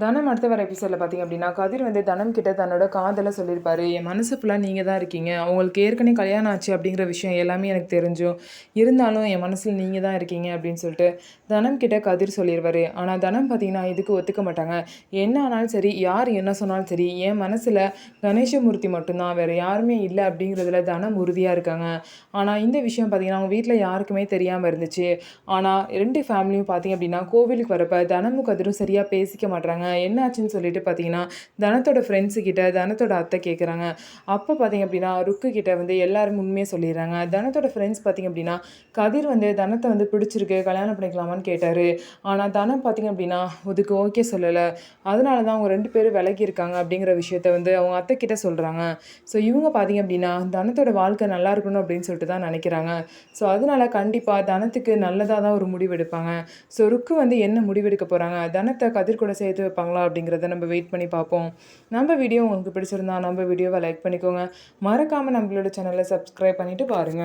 தனம் அடுத்த வர எபிசோடில் பார்த்தீங்க அப்படின்னா, கதிர் வந்து தனம் கிட்ட தன்னோட காதலை சொல்லியிருப்பாரு. என் மனசு ஃபுல்லாக நீங்கள் தான் இருக்கீங்க. அவங்களுக்கு ஏற்கனவே கல்யாணம் ஆச்சு அப்படிங்கிற விஷயம் எல்லாமே எனக்கு தெரிஞ்சும், இருந்தாலும் என் மனசில் நீங்கள் தான் இருக்கீங்க அப்படின்னு சொல்லிட்டு தனம் கிட்ட கதிர் சொல்லிடுவாரு. ஆனால் தனம் பார்த்தீங்கன்னா இதுக்கு ஒத்துக்க மாட்டாங்க. என்ன ஆனாலும் சரி, யார் என்ன சொன்னாலும் சரி, என் மனசில் கணேசமூர்த்தி மட்டும்தான், வேறு யாருமே இல்லை அப்படிங்கிறதுல தனம் உறுதியாக இருக்காங்க. ஆனால் இந்த விஷயம் பார்த்தீங்கன்னா அவங்க வீட்டில் யாருக்குமே தெரியாமல் இருந்துச்சு. ஆனால் 2 ஃபேமிலியும் பார்த்தீங்க அப்படின்னா கோவிலுக்கு வரப்போ தனமும் கதிரும் சரியாக பேசிக்க மாட்றாங்க. என்னாச்சுன்னு சொல்லிட்டு பார்த்தீங்கன்னா, தனத்தோட ஃப்ரெண்ட்ஸு கிட்ட தனத்தோட அத்தை கேட்குறாங்க. அப்போ பார்த்தீங்க அப்படின்னா, ருக்கு கிட்ட வந்து எல்லாரும் உண்மைய சொல்லிடுறாங்க. தனத்தோட ஃப்ரெண்ட்ஸ் பார்த்தீங்க அப்படின்னா, கதிர் வந்து தனத்த வந்து பிடிச்சிருக்கு, கல்யாணம் பண்ணிக்கலாமான்னு கேட்டாரு. ஆனா தனம் பார்த்தீங்க அப்படின்னா, அதுக்கு ஓகே சொல்லல. அதனால தான் அவங்க 2 பேரும் விலகி இருக்காங்க அப்படிங்கிற விஷயத்த வந்து அவங்க அத்தை கிட்ட சொல்றாங்க. ஸோ இவங்க பார்த்தீங்க அப்படின்னா, தனத்தோட வாழ்க்கை நல்லா இருக்கணும் அப்படின்னு சொல்லிட்டு தான் நினைக்கிறாங்க. ஸோ அதனால கண்டிப்பா தனத்துக்கு நல்லதா தான் ஒரு முடிவு எடுப்பாங்க. ஸோ ருக்கு வந்து என்ன முடிவெடுக்க போறாங்க? தனத்த கதிர் கூட சேர்த்து வைப்பாங்களா? அப்படிங்கிறத நம்ம வெயிட் பண்ணி பார்ப்போம். நம்ம வீடியோ உங்களுக்கு பிடிச்சிருந்தா நம்ம வீடியோவை லைக் பண்ணிக்கோங்க. மறக்காம நம்மளோட சேனலை சப்ஸ்கிரைப் பண்ணிட்டு பாருங்க.